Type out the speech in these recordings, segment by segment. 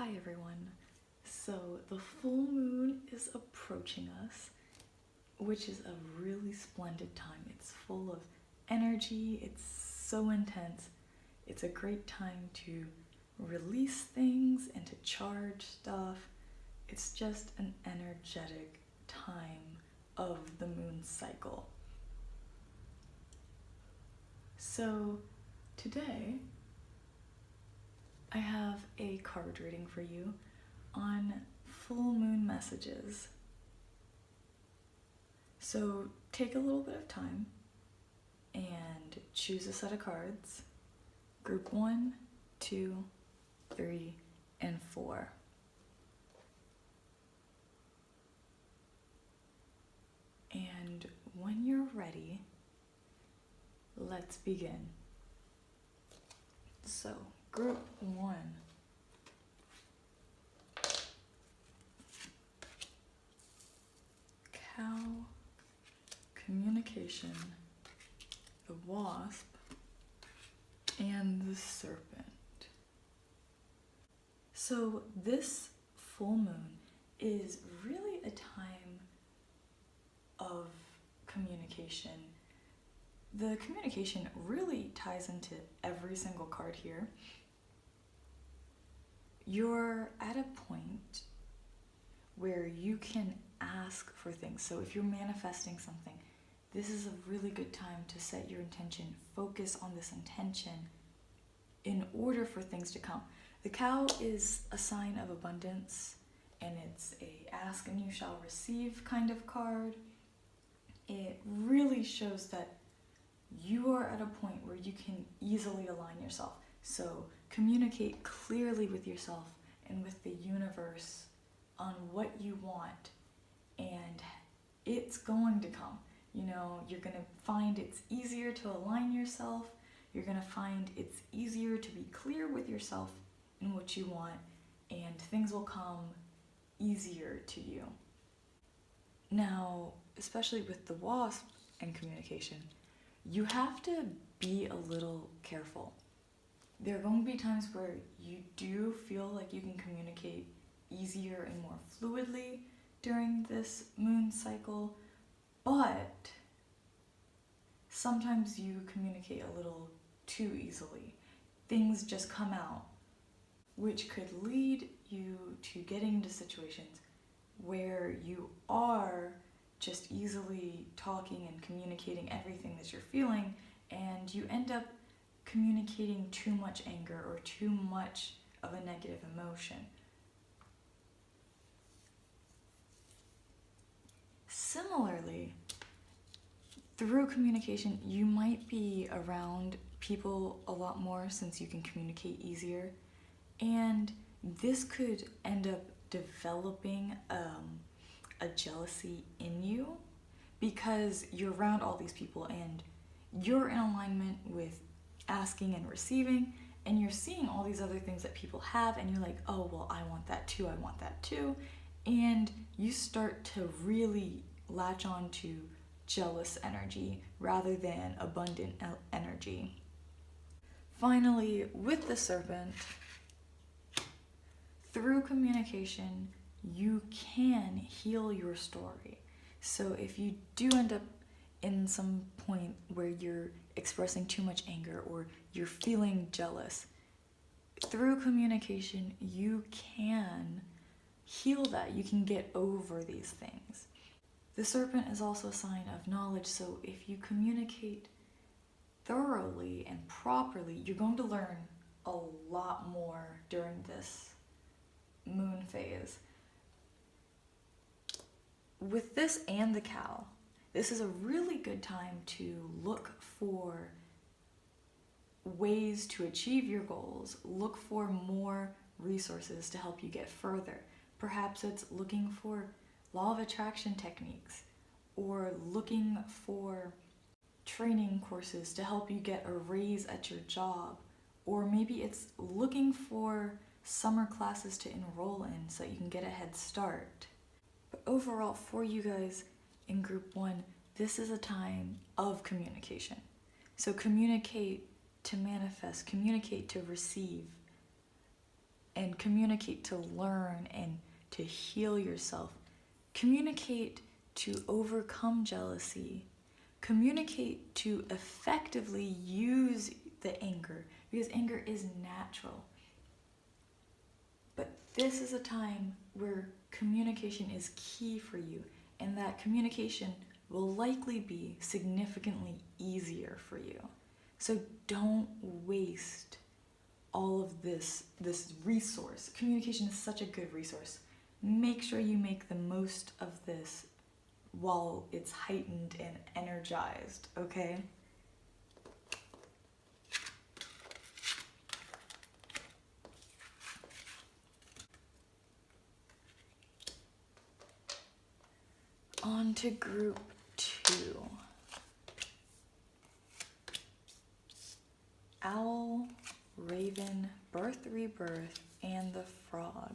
Hi everyone. So the full moon is approaching us, which is a really splendid time. It's full of energy, it's so intense. It's a great time to release things and to charge stuff. It's just an energetic time of the moon cycle. So today I have a card reading for you on full moon messages. So take a little bit of time and choose a set of cards. Group 1, 2, 3, and 4. And when you're ready, let's begin. So, Group 1. Cow, communication, the wasp, and the serpent. So this full moon is really a time of communication. The communication really ties into every single card here. You're at a point where you can ask for things. So if you're manifesting something, this is a really good time to set your intention, focus on this intention in order for things to come. The cow is a sign of abundance, and it's a ask and you shall receive kind of card. It really shows that you are at a point where you can easily align yourself. So communicate clearly with yourself and with the universe on what you want, and it's going to come. You're going to find it's easier to align yourself. You're going to find it's easier to be clear with yourself in what you want, and things will come easier to you. Now, especially with the wasp and communication, you have to be a little careful. There are going to be times where you do feel like you can communicate easier and more fluidly during this moon cycle, but sometimes you communicate a little too easily. Things just come out, which could lead you to getting into situations where you are just easily talking and communicating everything that you're feeling, and you end up communicating too much anger or too much of a negative emotion. Similarly, through communication, you might be around people a lot more since you can communicate easier, and this could end up developing a jealousy in you because you're around all these people and you're in alignment with asking and receiving, and you're seeing all these other things that people have, and you're like, oh, well, I want that too, and you start to really latch on to jealous energy rather than abundant energy. Finally, with the serpent, through communication, you can heal your story. So if you do end up in some point where you're expressing too much anger or you're feeling jealous, through communication, you can heal that. You can get over these things. The serpent is also a sign of knowledge, so if you communicate thoroughly and properly, you're going to learn a lot more during this moon phase. With this and the cow, this is a really good time to look for ways to achieve your goals, look for more resources to help you get further. Perhaps it's looking for law of attraction techniques, or looking for training courses to help you get a raise at your job, or maybe it's looking for summer classes to enroll in so you can get a head start. But overall, for you guys in Group 1, this is a time of communication. So communicate to manifest, communicate to receive, and communicate to learn and to heal yourself. Communicate to overcome jealousy. Communicate to effectively use the anger, because anger is natural. But this is a time where communication is key for you, and that communication will likely be significantly easier for you. So don't waste all of this resource. Communication is such a good resource. Make sure you make the most of this while it's heightened and energized, okay? On to group 2. Owl, Raven, Birth, Rebirth, and the Frog.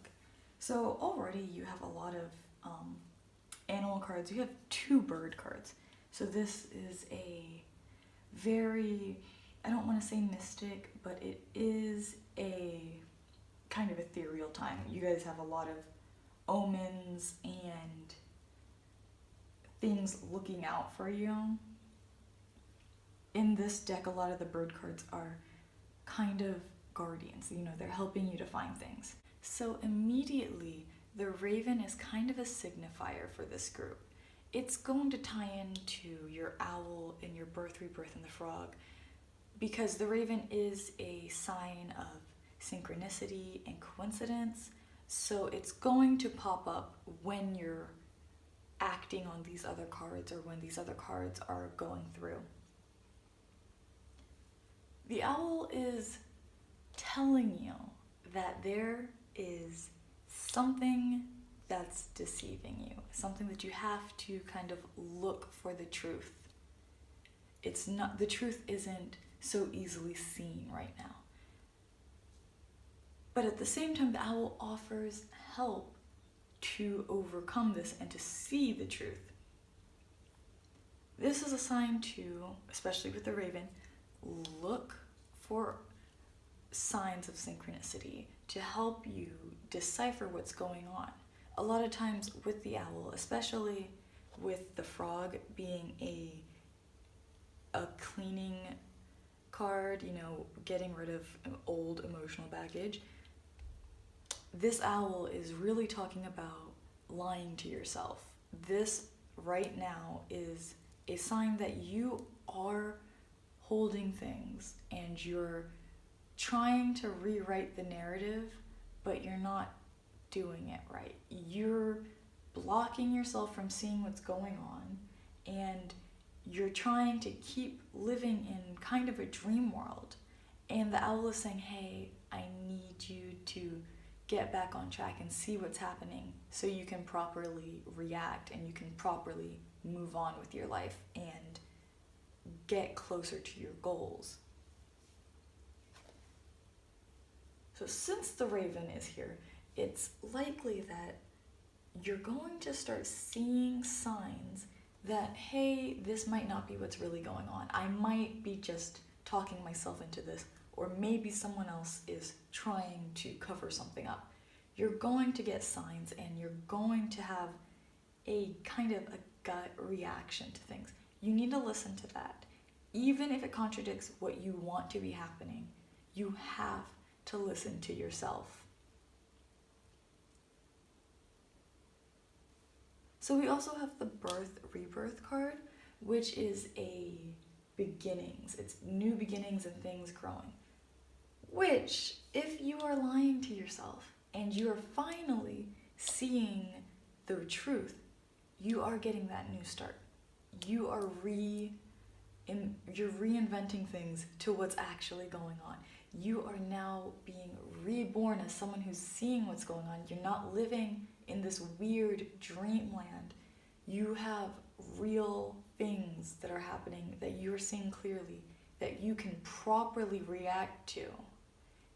So already you have a lot of animal cards. You have 2 bird cards. So this is a very, I don't want to say mystic, but it is a kind of ethereal time. You guys have a lot of omens and things looking out for you. In this deck, a lot of the bird cards are kind of guardians. You know, they're helping you to find things. So immediately, the Raven is kind of a signifier for this group. It's going to tie into your Owl and your Birth, Rebirth, and the Frog, because the Raven is a sign of synchronicity and coincidence. So it's going to pop up when you're acting on these other cards or when these other cards are going through. The Owl is telling you that there is something that's deceiving you, something that you have to kind of look for the truth. It's not, the truth isn't so easily seen right now. But at the same time, the Owl offers help to overcome this and to see the truth. This is a sign to, especially with the Raven, look for signs of synchronicity to help you decipher what's going on. A lot of times with the Owl, especially with the Frog being a cleaning card, you know, getting rid of old emotional baggage, this Owl is really talking about lying to yourself. This right now is a sign that you are holding things and you're trying to rewrite the narrative, but you're not doing it right. You're blocking yourself from seeing what's going on, and you're trying to keep living in kind of a dream world. And the Owl is saying, hey, I need you to get back on track and see what's happening so you can properly react and you can properly move on with your life and get closer to your goals. So since the Raven is here, it's likely that you're going to start seeing signs that, hey, this might not be what's really going on. I might be just talking myself into this, or maybe someone else is trying to cover something up. You're going to get signs and you're going to have a kind of a gut reaction to things. You need to listen to that. Even if it contradicts what you want to be happening, you have to listen to yourself. So we also have the Birth Rebirth card, which is a beginnings. It's new beginnings and things growing. Which, if you are lying to yourself and you are finally seeing the truth, you are getting that new start. You are you're reinventing things to what's actually going on. You are now being reborn as someone who's seeing what's going on. You're not living in this weird dreamland. You have real things that are happening that you're seeing clearly, that you can properly react to,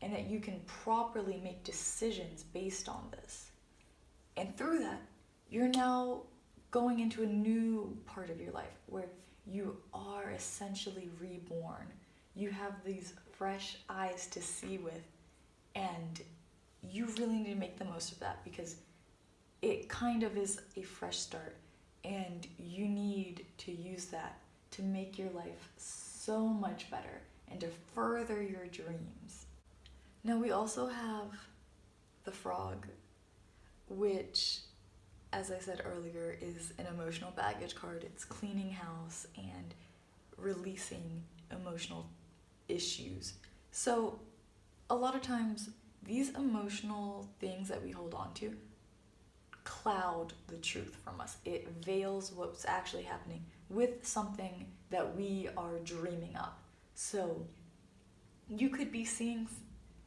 and that you can properly make decisions based on this. And through that, you're now going into a new part of your life where you are essentially reborn. You have these fresh eyes to see with, and you really need to make the most of that, because it kind of is a fresh start, and you need to use that to make your life so much better and to further your dreams. Now, we also have the frog, which, as I said earlier, is an emotional baggage card. It's cleaning house and releasing emotional issues. So a lot of times these emotional things that we hold on to cloud the truth from us. It veils what's actually happening with something that we are dreaming up. So you could be seeing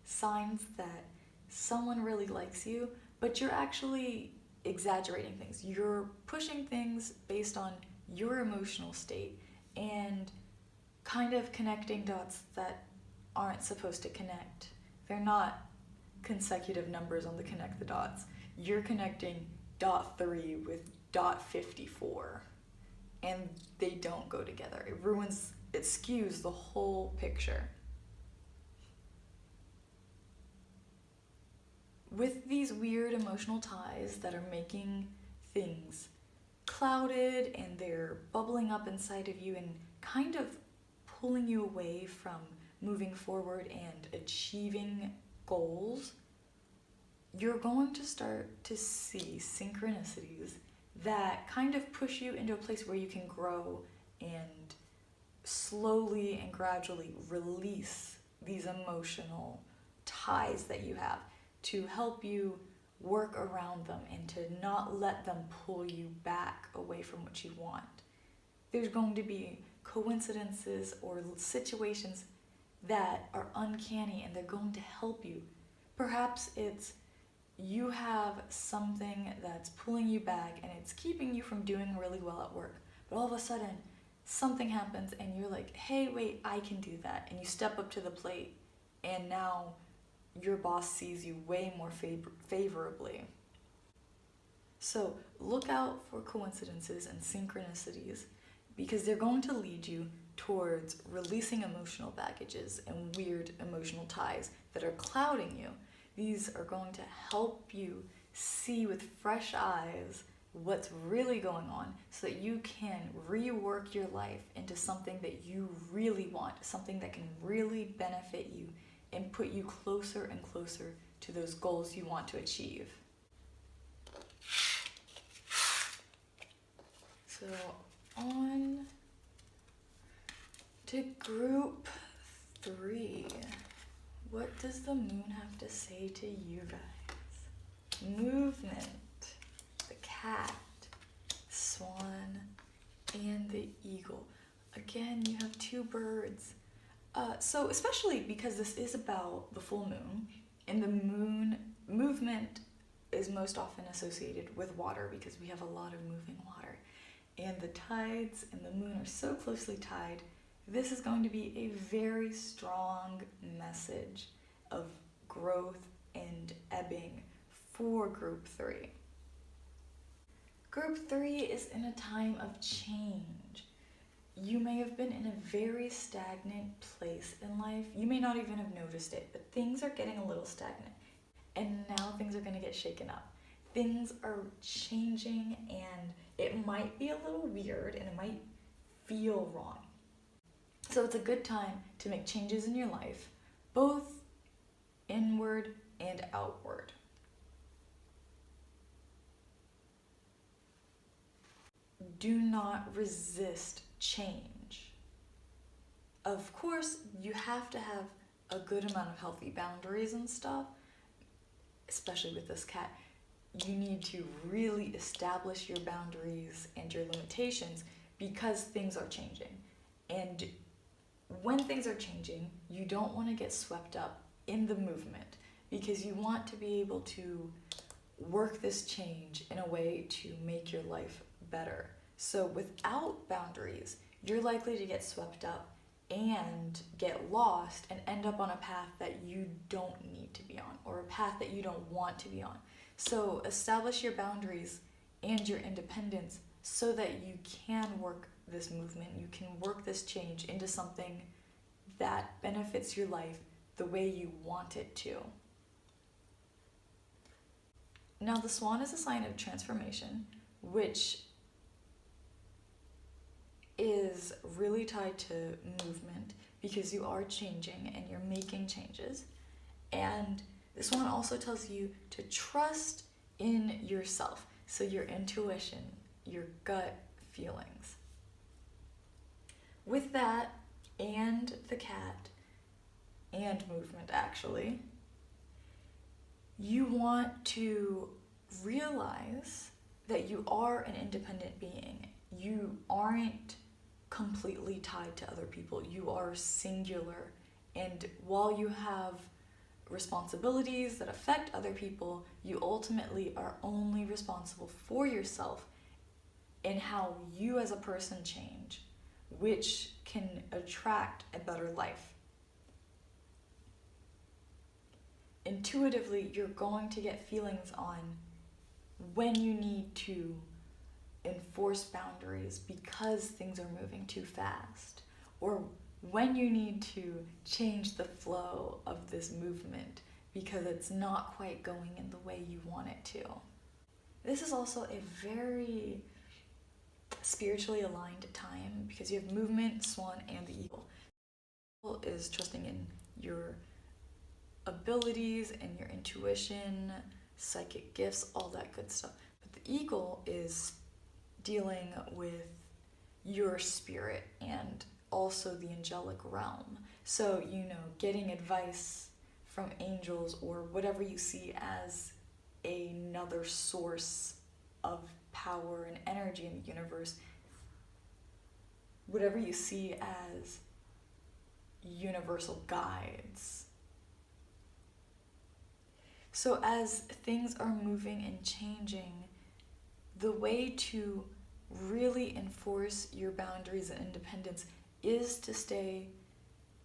signs that someone really likes you, but you're actually exaggerating things. You're pushing things based on your emotional state and kind of connecting dots that aren't supposed to connect. They're not consecutive numbers on the connect the dots. You're connecting dot 3 with dot 54, and they don't go together. It skews the whole picture. With these weird emotional ties that are making things clouded and they're bubbling up inside of you and kind of pulling you away from moving forward and achieving goals, you're going to start to see synchronicities that kind of push you into a place where you can grow and slowly and gradually release these emotional ties that you have, to help you work around them and to not let them pull you back away from what you want. There's going to be coincidences or situations that are uncanny, and they're going to help you. Perhaps it's you have something that's pulling you back and it's keeping you from doing really well at work, but all of a sudden something happens and you're like, hey, wait, I can do that. And you step up to the plate, and now your boss sees you way more favorably. So look out for coincidences and synchronicities, because they're going to lead you towards releasing emotional baggages and weird emotional ties that are clouding you. These are going to help you see with fresh eyes what's really going on, so that you can rework your life into something that you really want, something that can really benefit you and put you closer and closer to those goals you want to achieve. So on to group 3. What does the moon have to say to you guys? Movement, the cat, swan, and the eagle. Again, you have 2 birds. So especially because this is about the full moon, and the moon movement is most often associated with water because we have a lot of moving water. And the tides and the moon are so closely tied. This is going to be a very strong message of growth and ebbing for group 3. Group 3 is in a time of change. You may have been in a very stagnant place in life. You may not even have noticed it, but things are getting a little stagnant. And now things are going to get shaken up. Things are changing, and it might be a little weird and it might feel wrong. So it's a good time to make changes in your life, both inward and outward. Do not resist change. Of course, you have to have a good amount of healthy boundaries and stuff, especially with this cat. You need to really establish your boundaries and your limitations, because things are changing. And when things are changing, you don't want to get swept up in the movement, because you want to be able to work this change in a way to make your life better. So without boundaries, you're likely to get swept up and get lost and end up on a path that you don't need to be on, or a path that you don't want to be on. So establish your boundaries and your independence so that you can work this movement, you can work this change into something that benefits your life the way you want it to. Now, the swan is a sign of transformation, which is really tied to movement because you are changing and you're making changes. And this one also tells you to trust in yourself. So your intuition, your gut feelings. With that, and the cat, and movement actually, you want to realize that you are an independent being. You aren't completely tied to other people. You are singular. And while you have responsibilities that affect other people, you ultimately are only responsible for yourself and how you as a person change, which can attract a better life. Intuitively, you're going to get feelings on when you need to enforce boundaries because things are moving too fast, or when you need to change the flow of this movement because it's not quite going in the way you want it to. This is also a very spiritually aligned time because you have movement, swan, and the eagle. The eagle is trusting in your abilities and your intuition, psychic gifts, all that good stuff. But the eagle is dealing with your spirit and also the angelic realm. So, getting advice from angels or whatever you see as another source of power and energy in the universe, whatever you see as universal guides. So as things are moving and changing, the way to really enforce your boundaries and independence is to stay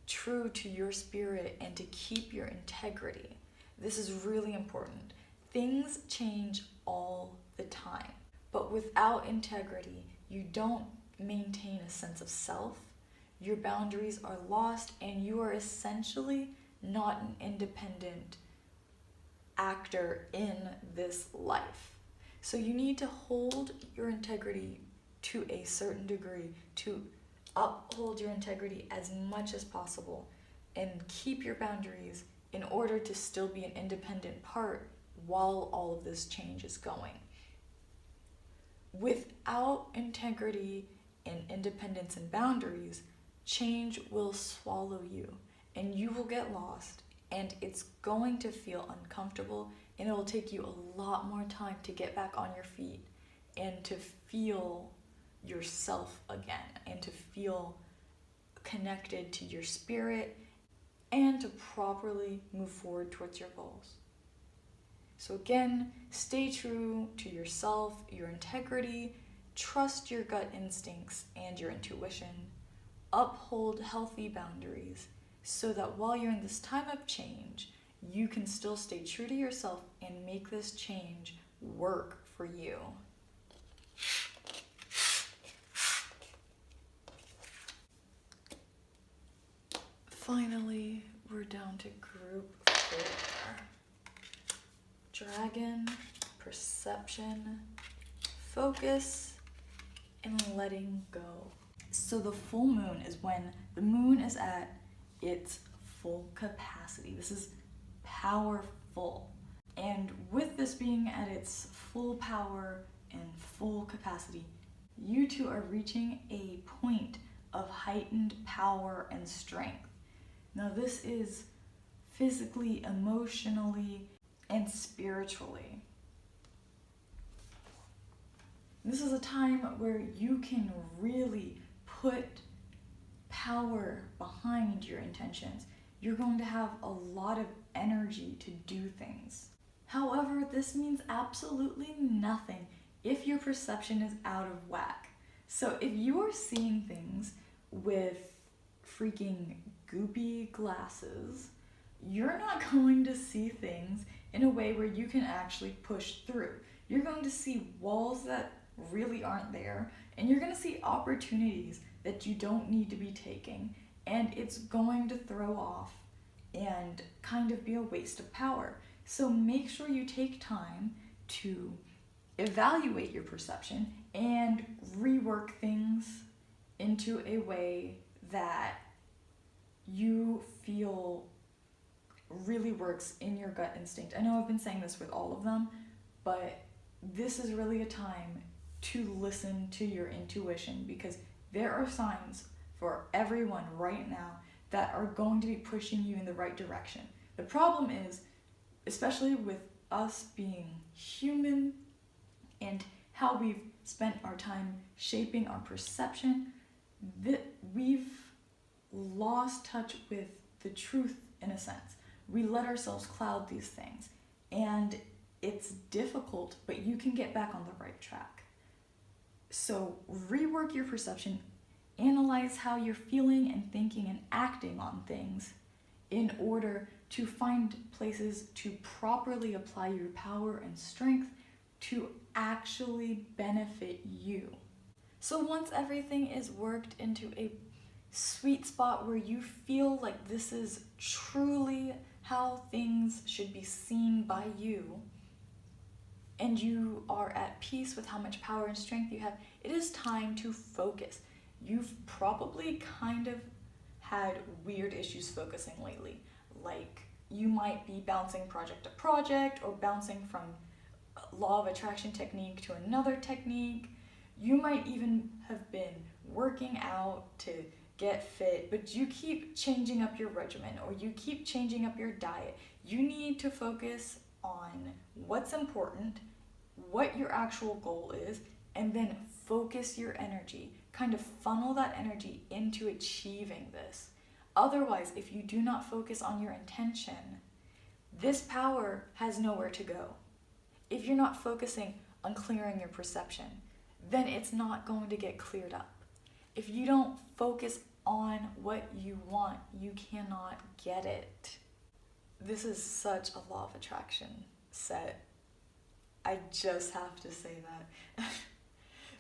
true to your spirit and to keep your integrity. This is really important. Things change all the time, but without integrity, you don't maintain a sense of self. Your boundaries are lost and you are essentially not an independent actor in this life. So you need to hold your integrity to a certain degree, to uphold your integrity as much as possible and keep your boundaries in order to still be an independent part while all of this change is going. Without integrity and independence and boundaries, change will swallow you and you will get lost, and it's going to feel uncomfortable, and it will take you a lot more time to get back on your feet and to feel yourself again and to feel connected to your spirit and to properly move forward towards your goals. So again, stay true to yourself, your integrity, trust your gut instincts and your intuition, uphold healthy boundaries so that while you're in this time of change, you can still stay true to yourself and make this change work for you. Finally, we're down to group 4. Dragon, perception, focus, and letting go. So the full moon is when the moon is at its full capacity. This is powerful. And with this being at its full power and full capacity, you two are reaching a point of heightened power and strength. Now this is physically, emotionally, and spiritually. This is a time where you can really put power behind your intentions. You're going to have a lot of energy to do things. However, this means absolutely nothing if your perception is out of whack. So if you are seeing things with freaking goopy glasses, you're not going to see things in a way where you can actually push through. You're going to see walls that really aren't there, and you're going to see opportunities that you don't need to be taking, and it's going to throw off and kind of be a waste of power. So make sure you take time to evaluate your perception and rework things into a way that you feel really works in your gut instinct. I know I've been saying this with all of them, but this is really a time to listen to your intuition, because there are signs for everyone right now that are going to be pushing you in the right direction. The problem is, especially with us being human and how we've spent our time shaping our perception, that we've lost touch with the truth in a sense. We let ourselves cloud these things, and it's difficult, but you can get back on the right track. So rework your perception, analyze how you're feeling and thinking and acting on things in order to find places to properly apply your power and strength to actually benefit you. So once everything is worked into a sweet spot where you feel like this is truly how things should be seen by you, and you are at peace with how much power and strength you have, it is time to focus. You've probably kind of had weird issues focusing lately. Like, you might be bouncing project to project, or bouncing from law of attraction technique to another technique. You might even have been working out to get fit, but you keep changing up your regimen, or you keep changing up your diet. You need to focus on what's important, what your actual goal is, and then focus your energy. Kind of funnel that energy into achieving this. Otherwise, if you do not focus on your intention, this power has nowhere to go. If you're not focusing on clearing your perception, then it's not going to get cleared up. If you don't focus on what you want, you cannot get it. This is such a law of attraction set. I just have to say that.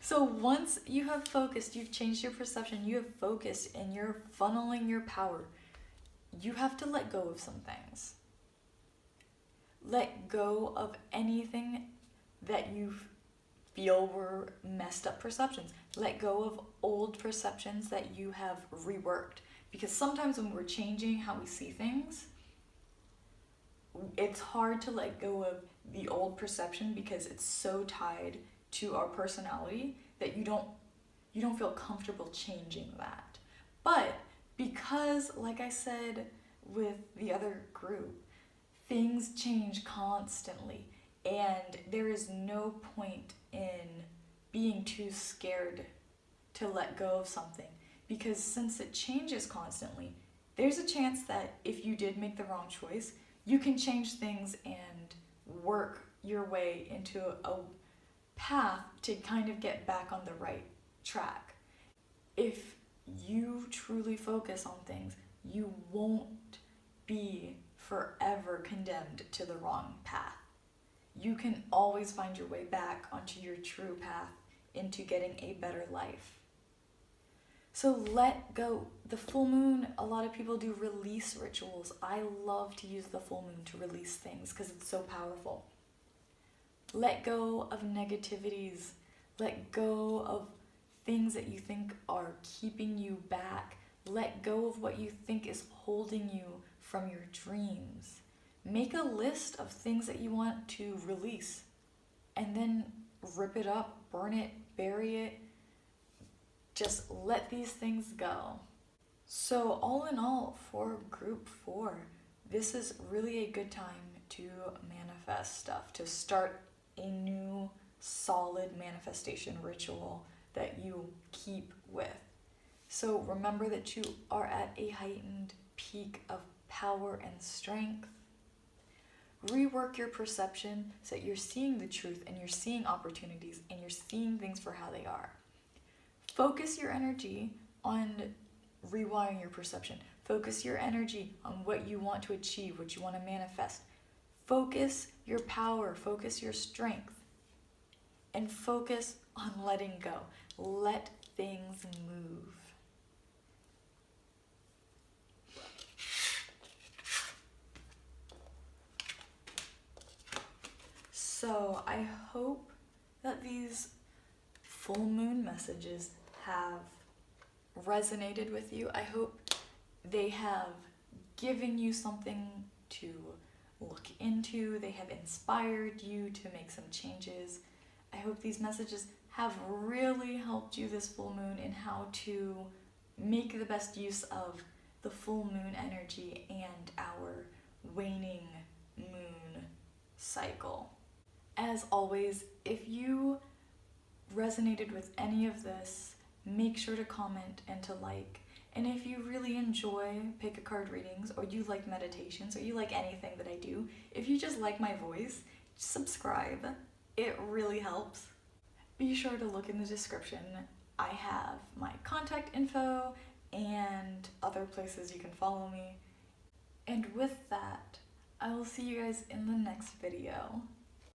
So once you have focused, you've changed your perception, you have focused, and you're funneling your power, you have to let go of some things. Let go of anything that you feel were messed up perceptions. Let go of old perceptions that you have reworked. Because sometimes when we're changing how we see things, it's hard to let go of the old perception because it's so tied to our personality that you don't feel comfortable changing that. But because, like I said with the other group, things change constantly, and there is no point in being too scared to let go of something, because since it changes constantly, there's a chance that if you did make the wrong choice, you can change things and work your way into a path to kind of get back on the right track. If you truly focus on things, you won't be forever condemned to the wrong path. You can always find your way back onto your true path into getting a better life. So let go. The full moon, a lot of people do release rituals. I love to use the full moon to release things because it's so powerful. Let go of negativities. Let go of things that you think are keeping you back. Let go of what you think is holding you from your dreams. Make a list of things that you want to release, and then rip it up, burn it, bury it. Just let these things go. So all in all, for group 4, this is really a good time to manifest stuff, to start a new solid manifestation ritual that you keep with. So remember that you are at a heightened peak of power and strength. Rework your perception so that you're seeing the truth, and you're seeing opportunities, and you're seeing things for how they are. Focus your energy on rewiring your perception. Focus your energy on what you want to achieve, what you want to manifest. Focus your power, focus your strength, and focus on letting go. Let things move. So I hope that these full moon messages have resonated with you. I hope they have given you something to look into. They have inspired you to make some changes. I hope these messages have really helped you this full moon in how to make the best use of the full moon energy and our waning moon cycle. As always, if you resonated with any of this, make sure to comment and to like. And if you really enjoy pick a card readings, or you like meditations, or you like anything that I do, if you just like my voice, subscribe. It really helps. Be sure to look in the description. I have my contact info and other places you can follow me. And with that, I will see you guys in the next video.